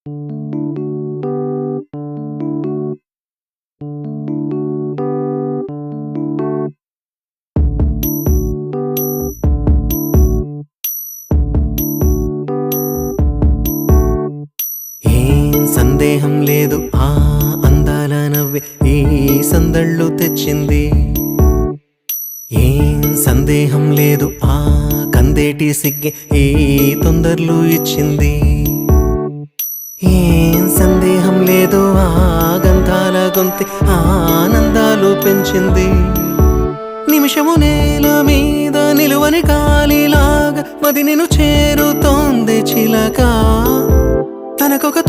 సందేహం లేదు ఆ అందాల నవ్వే ఈ సందళ్ళు తెచ్చింది. ఏం సందేహం లేదు ఆ కందేటి సిగ్గే ఈ తొందరలు ఇచ్చింది. ఏం సందేహం లేదు ఆ గంధాల గొంతె ఆనందాలు పెంచింది. నిమిషము నేల మీద నిలువని గాలిలాగా మది నిన్ను చేరుతోంది చిలక. తనకొక